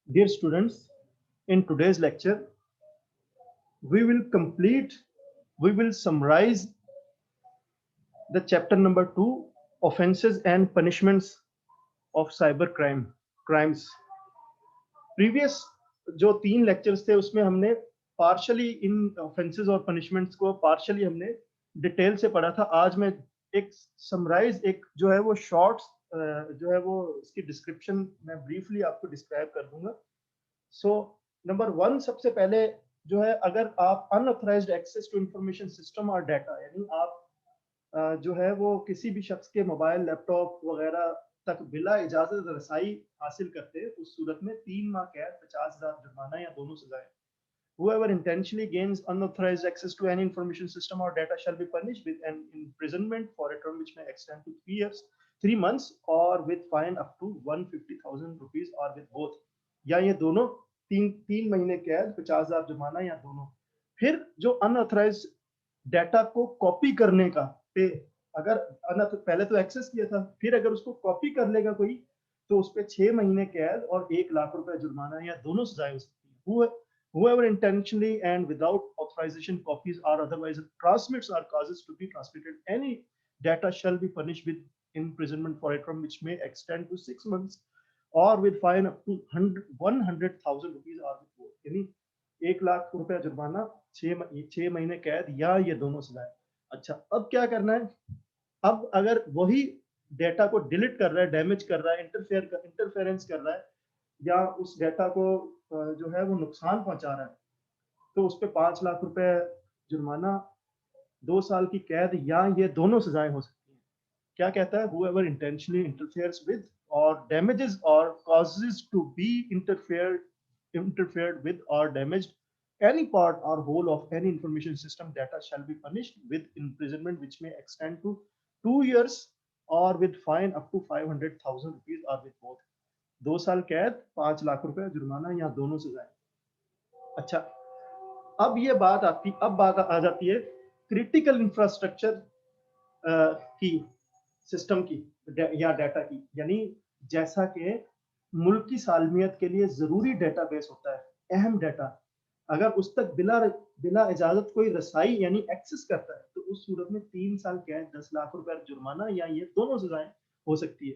Dear students, in today's lecture, we will complete, we will summarize the chapter number 2, offenses and punishments of cyber crimes. Previous जो 3 lectures थे उसमें हमने partially इन offenses और punishments को partially हमने detail से पढ़ा था. आज मैं एक summarize एक जो है वो shorts जो है वो इसकी description मैं briefly आपको describe कर दूंगा. सो नंबर 1 सबसे पहले जो है, अगर आप unauthorized access to information system और डाटा, यानी आप जो है वो किसी भी शख्स के मोबाइल लैपटॉप वगैरह तक बिला इजाजत रसाई हासिल करते हैं, उस सूरत में 3 माह कैद, 50,000 जुर्माना या दोनों सजाएं. Whoever intentionally gains unauthorized access to any information system or data shall be punished with an imprisonment for a term which may extend to 3 years, 3 months, or with fine up to 150,000 rupees, or with both. या ये दोनों, 3 महीने कैद, 50,000 जुर्माना या दोनों. फिर जो अनऑथराइज डाटा को कॉपी करने का पे, अगर पहले तो एक्सेस किया था, फिर अगर उसको कॉपी कर लेगा कोई, तो उस पे 6 महीने कैद और 1 लाख रुपए जुर्माना या दोनों सजाएं हो सकती है. Whoever intentionally and without authorization copies or otherwise transmits or causes to be transmitted any data shall be punished with imprisonment for a term which may extend to 6 months, or with fine up to 100,000 rupees, or with both. यानी 1 लाख रुपया जुर्माना, 6 महीने कैद या ये दोनों सजाएं. अच्छा, अब क्या करना है? अब अगर वही डेटा को डिलीट कर रहा है, डैमेज कर रहा है, इंटरफेरेंस कर रहा है, या उस डेटा को जो है वो नुकसान पहुंचा रहा है, तो उस पर 5 लाख रुपए जुर्माना, 2 साल की कैद या ये दोनों सजाएं हो सकती हैं. क्या कहता है? Whoever intentionally interferes with or damages or causes to be interfered with or damaged any part or whole of any information system data shall be punished with imprisonment which may extend to 2 years, or with fine up to 500,000 rupees, or with both. 2 साल कैद, 5 लाख रुपए जुर्माना या दोनों सजाएं. अच्छा, अब ये बात आ जाती है क्रिटिकल इंफ्रास्ट्रक्चर की, सिस्टम की या डाटा की. यानी जैसा कि मुल्क की सालमियत के लिए जरूरी डेटाबेस होता है, अहम डाटा, अगर उस तक बिला इजाजत कोई रसाई यानी एक्सेस करता है, तो उस सूरत में 3 साल कैद, 10 लाख रुपए जुर्माना या ये दोनों सजाएं हो सकती है.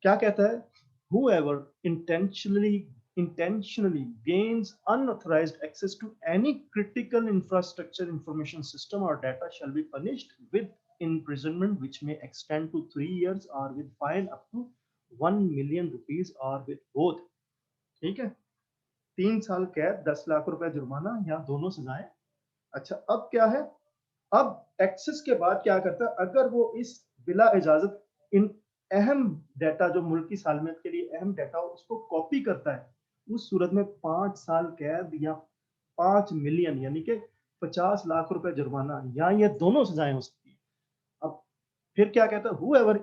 क्या कहता है? Whoever intentionally gains unauthorized access to any critical infrastructure, information system, or data shall be punished with imprisonment which may extend to 3 years, or with fine up to 1 million rupees, or with both. ठीक है? 3 साल कैद, 10 लाख रुपए जुर्माना या दोनों सजाएं. अच्छा, अब क्या है? अब एक्सेस के बाद क्या करता है? अगर वो इस बिला इजाजत इन अहम डाटा, जो मुल्क की सालमियत के लिए अहम डाटा हो, उसको कॉपी करता है, उस सूरत में 5 साल कैद या 5 मिलियन यानी कि 50 लाख रुपए जुर्माना या ये दोनों सजाएं हो सकती है. अब फिर क्या कहता है? Whoever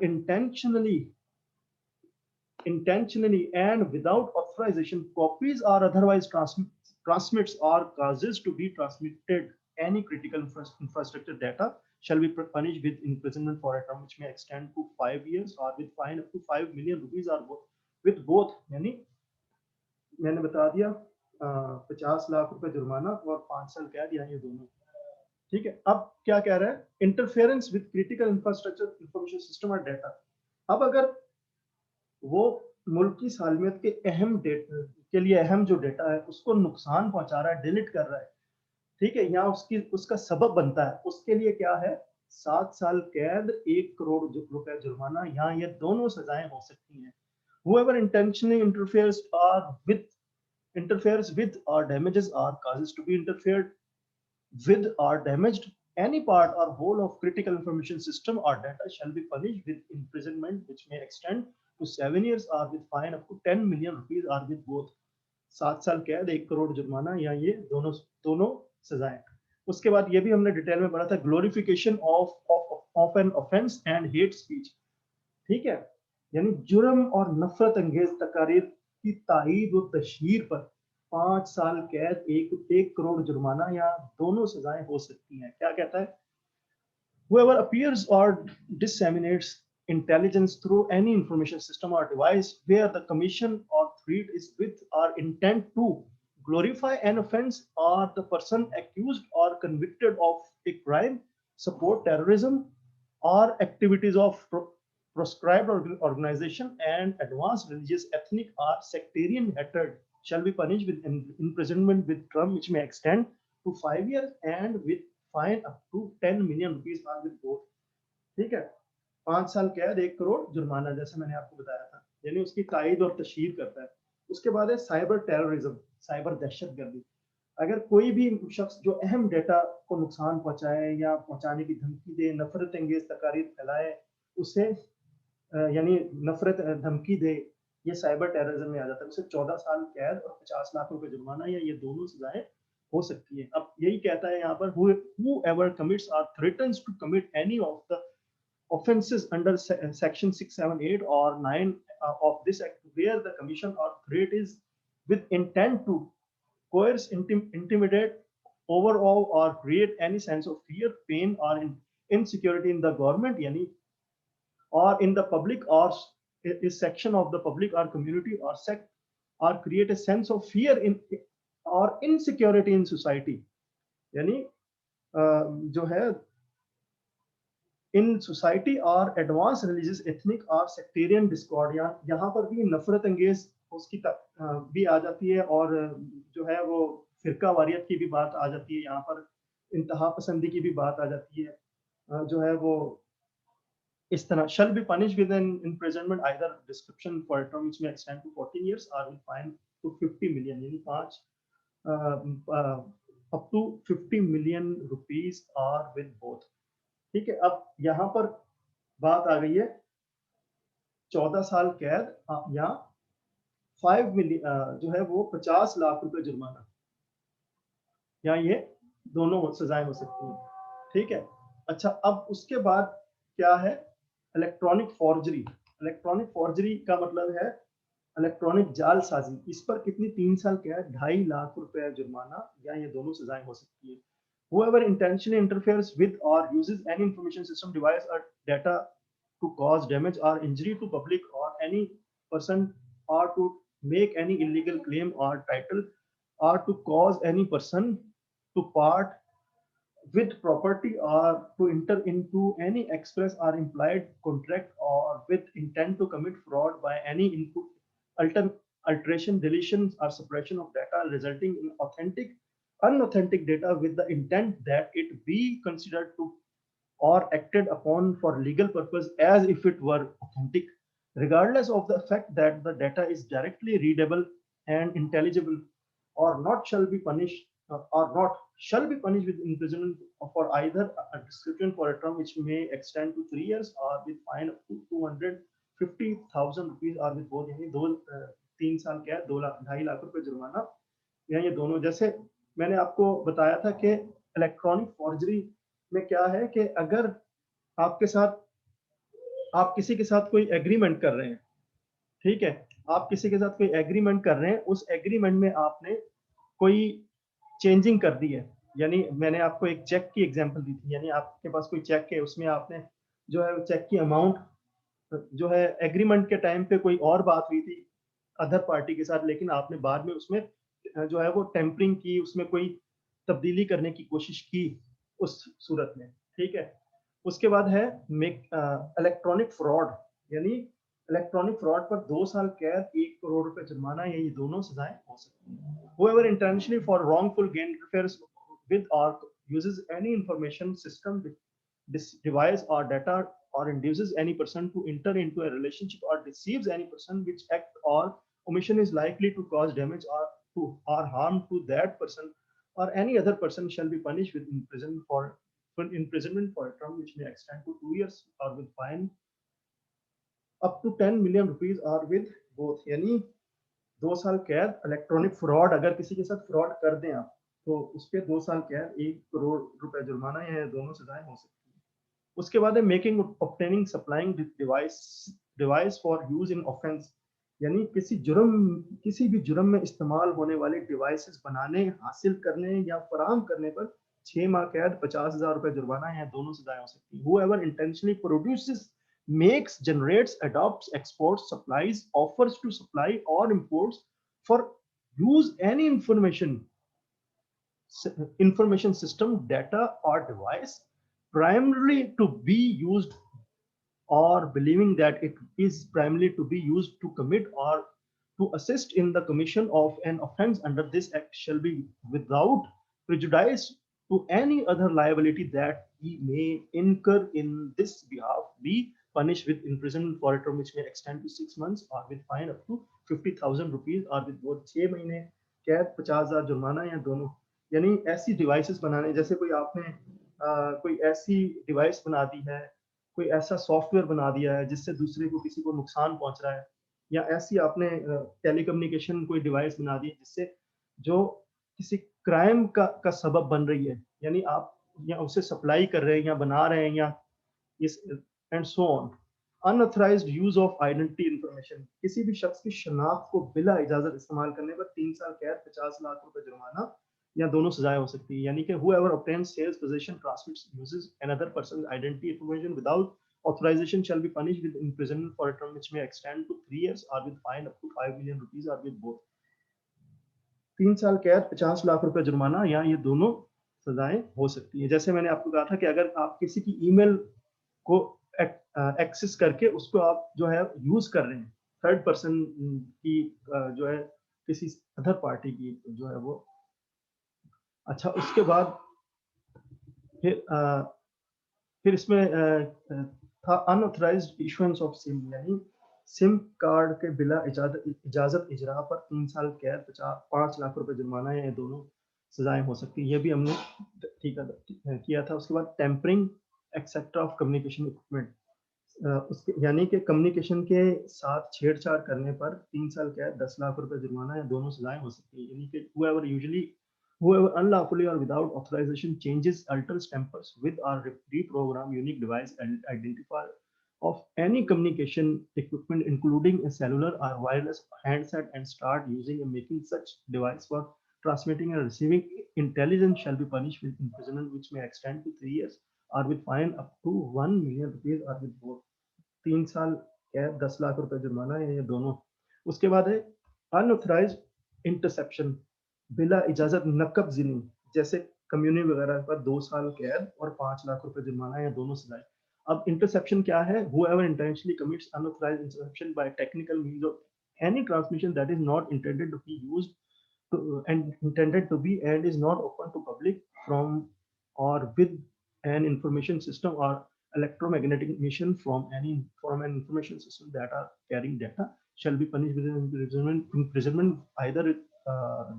intentionally and without authorization copies or otherwise transmits or causes to be transmitted any critical infrastructure data shall be punished with imprisonment for a term which may extend to 5 years, or with fine up to 5 million rupees, or with both. यानी मैंने बता दिया 50 लाख रुपए जुर्माना और 5 साल कैद या ये दोनों. ठीक है? अब क्या कह रहा है? Interference with critical infrastructure, information system और डाटा. अब अगर वो मुल्क की सालमियत के अहम डेटा के लिए अहम जो डेटा है उसको नुकसान पहुंचा रहा है, डिलीट कर रहा है, ठीक है, या उसका सबब बनता है, उसके लिए क्या है? 7 साल कैद, 1 करोड़ रुपए जुर्माना या ये दोनों सजाएं हो सकती हैं. Whoever intentionally interferes with or damages or causes to be interfered with or damaged any part or whole of critical information system or data shall be punished with imprisonment which may extend to 7 years, or with fine up to 10 million rupees, or with both. 7 साल कैद, 1 करोड़ जुर्माना या ये दोनों सजाएं. उसके बाद ये भी हमने डिटेल में पढ़ा था, glorification of an offence and hate speech. ठीक है? यानी जुर्म और नफरत अंगेज तकारीर की तायीद व तशहीर पर 5 साल कैद, 1 करोड़ जुर्माना या दोनों सजाएं हो सकती हैं. क्या कहता है? Whoever appears or disseminates intelligence through any information system or device where the commission or threat is with or intent to glorify an offense or the person accused or convicted of a crime, support terrorism or activities of proscribed organization and advance religious, ethnic or sectarian hatred shall be punished with imprisonment with term which may extend to 5 years and with fine up to 10 million rupees or with both. ठीक है, 5 साल कैद 1 करोड़ जुर्माना, जैसे मैंने आपको बताया था, यानी उसकी तायद और तशहीर करता है। उसके बाद है साइबर टेररिज्म, साइबर दहशतगर्दी। अगर कोई भी शख्स जो अहम डेटा को नुकसान पहुंचाए या पहुंचाने की धमकी दे, नफरत अंगेज तकारीर फैलाए, उसे यानी नफरत धमकी दे, ये साइबर टेररिज्म में आ जाता है। उसे 14 साल कैद और 50 लाख रुपए जुर्माना या ये दोनों सजाएं हो सकती है। अब यही कहता है यहाँ पर, whoever commits or threatens to commit any of the offenses under section 6, 7, 8 or 9 of this act where the commission or threat is with intent to coerce, intimidate, overawe or create any sense of fear, pain or insecurity in the government, yani or in the public or is section of the public or community or sect, or create a sense of fear in or insecurity in society, यानी जो है in society और advance religious, ethnic और sectarian Discord, यहाँ पर भी नफरत अंगेज उसकी भी आ जाती है और जो है वो फिरका वारियत की भी बात आ जाती है, यहाँ पर इंतहा पसंदी की भी बात आ जाती है, जो है वो इस तरह shall be punished with an imprisonment either description for a term which may extend to 14 years or will fine to 50 million, यानी 5 up to 50 million rupees or with both। ठीक है, अब यहाँ पर बात आ गई है 14 साल कैद या 5 मिलियन जो है वो 50 लाख रुपए जुर्माना, या ये दोनों सजाएं हो सकती हैं। ठीक है, अच्छा अब उसके बाद क्या है, इलेक्ट्रॉनिक फॉर्जरी। इलेक्ट्रॉनिक फॉर्जरी का मतलब है इलेक्ट्रॉनिक जालसाजी, इस पर कितनी 3 साल कैद 2.5 लाख रुपए जुर्माना या ये दोनों सजाएं हो सकती है। Whoever intentionally interferes with or uses any information system, device or data to cause damage or injury to public or any person, or to make any illegal claim or title, or to cause any person to part with property or to enter into any express or implied contract or with intent to commit fraud by any input, alteration, deletion or suppression of data resulting in unauthentic data with the intent that it be considered to or acted upon for legal purpose as if it were authentic, regardless of the fact that the data is directly readable and intelligible, or not shall be punished with imprisonment for either a description for a term which may extend to 3 years or with fine up to 250,000 rupees or with both, यानी 3 साल कैद 2.5 लाख रुपए जुर्माना या ये दोनों। जैसे मैंने आपको बताया था कि इलेक्ट्रॉनिक फॉर्जरी में क्या है कि अगर आपके साथ आप किसी के साथ कोई एग्रीमेंट कर रहे हैं, ठीक है, आप किसी के साथ कोई एग्रीमेंट कर रहे हैं, उस एग्रीमेंट में आपने कोई चेंजिंग कर दी है, यानी मैंने आपको एक चेक की एग्जांपल दी थी, यानी आपके पास कोई चेक है, उसमें आपने जो है चेक की अमाउंट जो है एग्रीमेंट के टाइम पे कोई और बात हुई थी अदर पार्टी के साथ, लेकिन आपने बाद में उसमें जो है वो टेम्परिंग की, उसमें कोई तब्दीली करने की कोशिश की उस सूरत में। ठीक है, उसके बाद है इलेक्ट्रॉनिक फ्रॉड, यानी इलेक्ट्रॉनिक फ्रॉड पर 2 साल कैद 1 करोड़ रुपए जुर्माना या ये दोनों सजाएं हो सकती हैं। Whoever intentionally for wrongful gain interferes with or uses any information system, device or data or induces any person to enter into a relationship or deceives any person which act or omission is likely to cause damage or harm to that person or any other person shall be punished with imprisonment for a term which may extend to 2 years or with fine up to 10 million rupees or with both, यानी 2 साल कैद। Electronic fraud, अगर किसी के साथ fraud कर दें आप तो उस पर 2 साल कैद 1 करोड़ रुपए जुर्माना या दोनों सजाएं हो सकती है। उसके बाद है making, obtaining, supplying device for use in offence, यानी किसी भी जुर्म में इस्तेमाल होने वाले डिवाइसेस बनाने, हासिल करने या फराहम करने पर 6 माह कैद 50,000 रुपए जुर्माना या दोनों सजाएं हो सकती है। Whoever intentionally produces makes, generates, adopts, exports, supplies, offers to supply or imports for use any information system, data or device primarily to be used or believing that it is primarily to be used to commit or to assist in the commission of an offense under this act shall be without prejudice to any other liability that he may incur in this behalf be punished with imprisonment for a term which may extend to 6 months or with fine up to 50,000 rupees or with both 6 महीने कैद 50,000 जुर्माना या दोनों। यानी ऐसी devices बनाने, जैसे कोई आपने कोई ऐसी डिवाइस बना दी है, कोई ऐसा सॉफ्टवेयर बना दिया है जिससे दूसरे को किसी को नुकसान पहुंच रहा है, या ऐसी आपने टेलीकम्युनिकेशन कोई डिवाइस बना दी है जिससे जो किसी क्राइम का सबब बन रही है, यानी आप या उसे सप्लाई कर रहे हैं या बना रहे हैं या इस and so on. Unauthorized use of identity information, किसी भी शख्स की शनाख्त को बिला इजाजत इस्तेमाल करने पर 3 साल कैद 50 लाख रुपए जुर्माना या दोनों सजाएं हो सकती है। यानी कि whoever obtains, sells, possession, transmits, uses another person's identity information without authorization shall be punished with imprisonment for a term which may extend to 3 years or with fine up to 5 million rupees or with both। 3 साल कैद 50 लाख रुपए जुर्माना या ये दोनों सजाएं हो सकती है। जैसे मैंने आपको कहा था कि अगर आप किसी की ईमेल को एक्सेस करके उसको आप जो है यूज कर रहे हैं, थर्ड पर्सन की जो है किसी अदर पार्टी की जो है वो। अच्छा, उसके बाद फिर इसमें था अनऑथराइज्ड इशुएंस ऑफ सिम, यानी सिम कार्ड के बिला इजाजत इजरा पर 3 साल कैद 5 लाख रुपए जुर्माना या दोनों सजाएं हो सकती है। ये भी हमने ठीक किया था। उसके बाद tampering etcetera of communication equipment, उसके यानी कि कम्युनिकेशन के साथ छेड़छाड़ करने पर 3 साल कैद 10 लाख रुपए जुर्माना या दोनों सजाएं हो सकती है। यानी कि whoever unlawfully or without authorization changes, alters, tampers with or reprogram unique device and identifier of any communication equipment including a cellular or wireless handset and start using and making such device for transmitting and receiving intelligence shall be punished with imprisonment which may extend to 3 years or with fine up to 1 million rupees or with both। 3 साल कैद 10 लाख रुपए जुर्माना या ये दोनों। उसके बाद है अनऑथराइज इंटरसेप्शन, बिला इजाजत नकब जिनी, जैसे कम्युनी वगैरह पर 2 साल कैद और 5 लाख रुपए जुर्माना या दोनों सजाएं। अब इंटरसेप्शन क्या है? whoever intentionally commits unauthorized interception by technical means of any transmission that is not intended to be used and intended to be and is not open to public from or with an information system or electromagnetic emission from an information system that are carrying data shall be punished with imprisonment either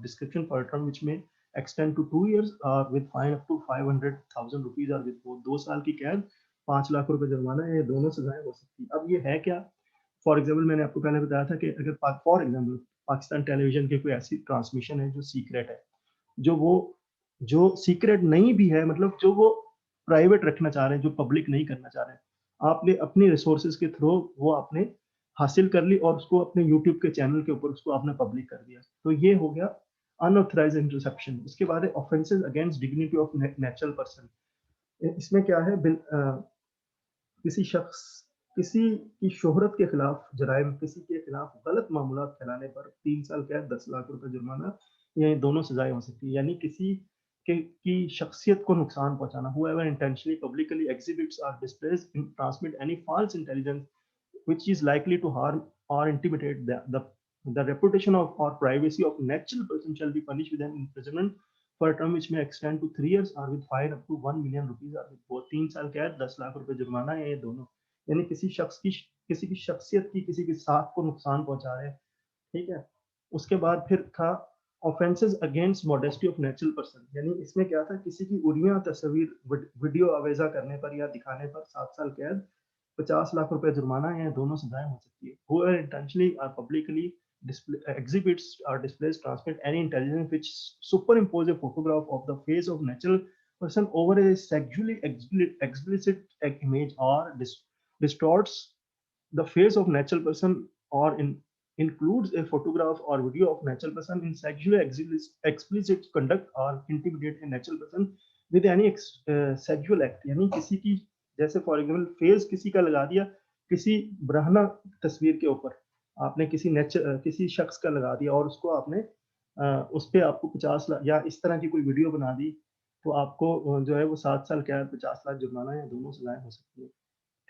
description for a term which may extend to 2 years or with fine up to 500,000 rupees or with both। 2 साल की कैद 5 लाख रुपए जुर्माना, ये दोनों सजाएं हो सकती है। अब ये है क्या? फॉर एग्जाम्पल मैंने आपको पहले बताया था कि अगर फॉर एग्जाम्पल पाकिस्तान टेलीविजन की कोई ऐसी ट्रांसमिशन है जो सीक्रेट है, जो सीक्रेट नहीं भी है, मतलब जो वो प्राइवेट रखना चाह रहे हैं, जो पब्लिक नहीं करना चाह रहे हैं, आपने अपनी रिसोर्सेज के थ्रू वो आपने हासिल कर ली और उसको अपने यूट्यूब के चैनल के ऊपर उसको आपने पब्लिक कर दिया, तो ये हो गया अनऑथराइज्ड इंटरसेप्शन। उसके बाद है offences against dignity of natural person. इसमें क्या है? किसी की शोहरत के खिलाफ जराइम, किसी के खिलाफ गलत मामूलात फैलाने पर 3 साल कैद 10 लाख रुपए जुर्माना ये दोनों सजाएं हो सकती है। यानी किसी की शख्सियत को नुकसान पहुंचाना, whoever intentionally publicly exhibits or displays transmit any false intelligence which is likely to harm or intimidate the reputation of or privacy of natural person shall be punished with an imprisonment for a term which may extend to 3 years or with fine up to 1 million rupees or with both। 3 साल कैद 10 लाख रुपए जुर्माना ये दोनों। यानी किसी की शख्सियत की किसी के साथ को नुकसान पहुंचा रहे हैं, ठीक है। उसके बाद फिर था offences against modesty of natural person, यानी इसमें क्या था? किसी की उड़िया तस्वीर वीडियो आवेजा करने पर या दिखाने पर 7 साल कैद 50 लाख रुपए जुर्माना या दोनों सजाएं हो सकती है। whoever intentionally or publicly exhibits or displays transmit any intelligence which superimpose a photograph of the face of natural person over a sexually explicit image or distorts the face of natural person or includes a photograph or video of natural person in sexually explicit conduct or intimidate a natural person with any sexual act। यानी किसी की, जैसे for example face किसी का लगा दिया किसी ब्रह्मणा तस्वीर के ऊपर आपने किसी शख्स का लगा दिया और उसको आपने उस पे आपको 50 लाख या इस तरह की कोई वीडियो बना दी, तो आपको जो है वो 7 साल कैद, 50 लाख जुर्माना या दोनों सजाएं हो सकती है।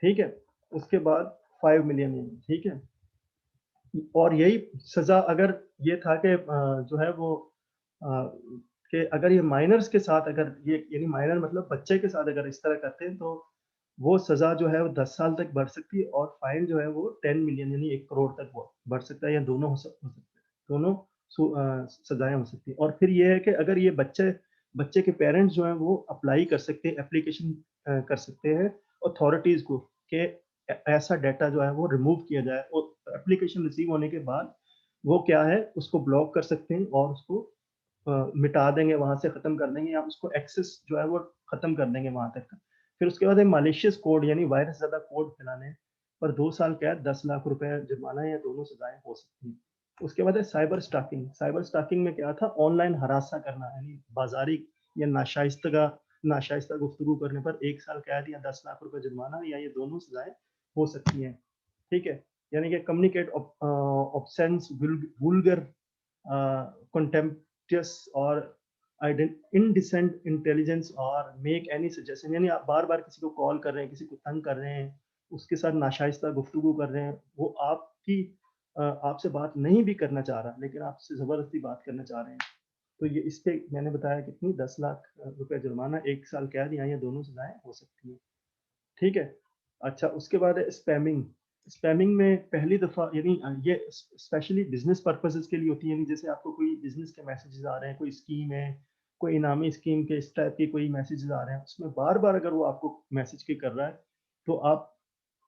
ठीक है? उसके बाद 5 मिलियन ईयन, ठीक है? और यही सज़ा अगर ये था कि जो है वो अ, कि अगर ये माइनर्स के साथ अगर ये यानी माइनर मतलब बच्चे के साथ अगर इस तरह करते हैं, तो वो सज़ा जो है वो 10 साल तक बढ़ सकती है और फाइन जो है वो 10 मिलियन यानी 1 करोड़ तक वो बढ़ सकता है या दोनों हो सकते हैं। दोनों सज़ाएँ हो सकती हैं और फिर ये है कि अगर ये बच्चे के पेरेंट्स जो हैं वो अप्लाई कर सकते हैं, एप्लीकेशन कर सकते हैं अथॉरिटीज़ को कि ऐसा डाटा जो है वो रिमूव किया जाए और एप्लीकेशन रिसीव होने के बाद वो क्या है उसको ब्लॉक कर सकते हैं और उसको मिटा देंगे, वहाँ से खत्म कर देंगे या उसको एक्सेस जो है वो खत्म कर देंगे वहाँ तक का। फिर उसके बाद मालिशियस कोड यानी वायरस ज़्यादा कोड फैलाने पर 2 साल कैद, 10 लाख रुपए जुर्माना या दोनों सज़ाएँ हो सकती हैं। उसके बाद है साइबर स्टॉकिंग। साइबर स्टॉकिंग में क्या था? ऑनलाइन हरासा करना यानी बाज़ारी या नाशाइस्ता गुफ्तगू करने पर 1 साल कैद या 10 लाख रुपए जुर्माना या ये दोनों सज़ाएँ हो सकती हैं। ठीक है? यानी कि कम्युनिकेट ऑब्सेंस, वल्गर, contemptuous और indecent intelligence और make any suggestion यानी आप बार-बार किसी को कॉल कर रहे हैं, किसी को तंग कर रहे हैं, उसके साथ नाशाइस्ता गुफ्तगू कर रहे हैं, वो आपसे बात नहीं भी करना चाह रहा, लेकिन आपसे ज़बरदस्ती बात करना चाह रहे हैं। तो ये इस पे मैंने बताया कितनी 10 लाख रुपए जुर्माना, 1 साल कैद या ये दोनों सज़ाएँ हो सकती हैं। ठीक है? अच्छा उसके बाद है स्पैमिंग। स्पैमिंग में पहली दफ़ा यानी ये स्पेशली बिज़नेस पर्पसेज़ के लिए होती है, यानी जैसे आपको कोई बिज़नेस के मैसेजेस आ रहे हैं, कोई स्कीम है, कोई इनामी स्कीम के इस टाइप के कोई मैसेजेस आ रहे हैं, उसमें बार-बार अगर वो आपको मैसेज कर रहा है, तो आप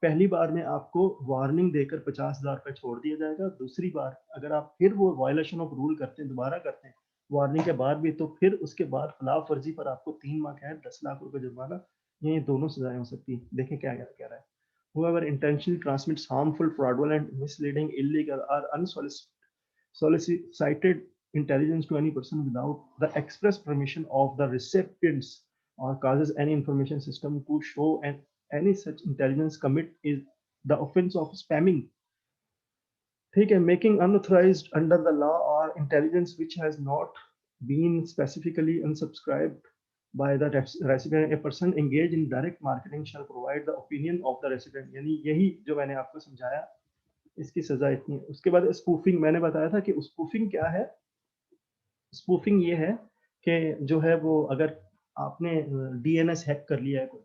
पहली बार में आपको वार्निंग देकर 50,000 रुपए छोड़ दिया जाएगा। दूसरी बार अगर आप फिर वो वायलेशन ऑफ रूल करते हैं, दोबारा करते हैं, वार्निंग के बाद भी, तो फिर उसके बाद खिलाफ वर्जी पर आपको 3 माह कैद, 10 लाख रुपए जुर्माना, ये दोनों सज़ाएँ हो सकती हैं। देखें क्या कह रहा है। Whoever intentionally transmits harmful, fraudulent, misleading, illegal, or unsolicited intelligence to any person without the express permission of the recipients or causes any information system to show any such intelligence commit is the offense of spamming. ठीक है, making unauthorized under the law or intelligence which has not been specifically unsubscribed by the recipient. A person engaged in direct marketing shall provide the opinion of the recipient. यानी यही जो मैंने आपको समझाया, इसकी सजा इतनी है। उसके बाद स्पूफिंग, मैंने बताया था कि स्पूफिंग क्या है। स्पूफिंग ये है कि जो है वो अगर आपने डीएनएस हैक कर लिया है कोई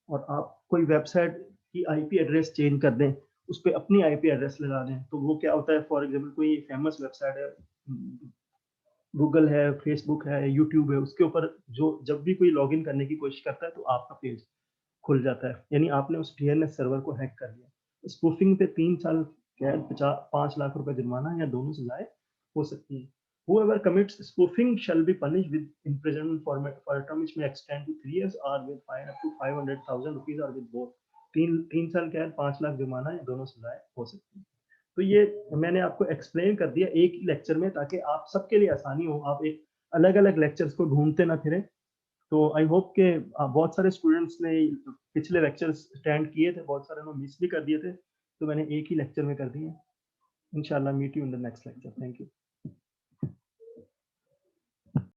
और आप कोई वेबसाइट की आईपी एड्रेस चेंज कर दें, उस पे अपनी आईपी एड्रेस लगा दें, तो वो क्या होता है, फॉर एग्जांपल कोई फेमस वेबसाइट है, गूगल है, फेसबुक है, यूट्यूब है, उसके ऊपर जो जब भी कोई लॉगिन करने की कोशिश करता है, तो आपका पेज खुल जाता है, यानी आपने उस डीएनएस सर्वर को हैक कर लिया। स्पूफिंग पे 3 साल कैद, 5 लाख रुपए जुर्माना या दोनों सजाएँ हो सकती हैं। Whoever commits spoofing shall be punished with imprisonment for a term which may extend to 3 years or with fine up to 500,000 rupees or with both। 3 साल कैद, 5 लाख जुर्माना या दोनों सजाएँ हो सकती हैं। तो ये मैंने आपको एक्सप्लेन कर दिया एक ही लेक्चर में, ताकि आप सबके लिए आसानी हो, आप एक अलग-अलग लेक्चर्स को ढूँढते ना फिरें। तो आई होप कि बहुत सारे स्टूडेंट्स ने पिछले लेक्चर्स अटेंड किए थे, बहुत सारे ने मिस भी कर दिए थे, तो मैंने एक ही लेक्चर में कर दिए। इंशाल्लाह meet you in the next lecture. Thank you.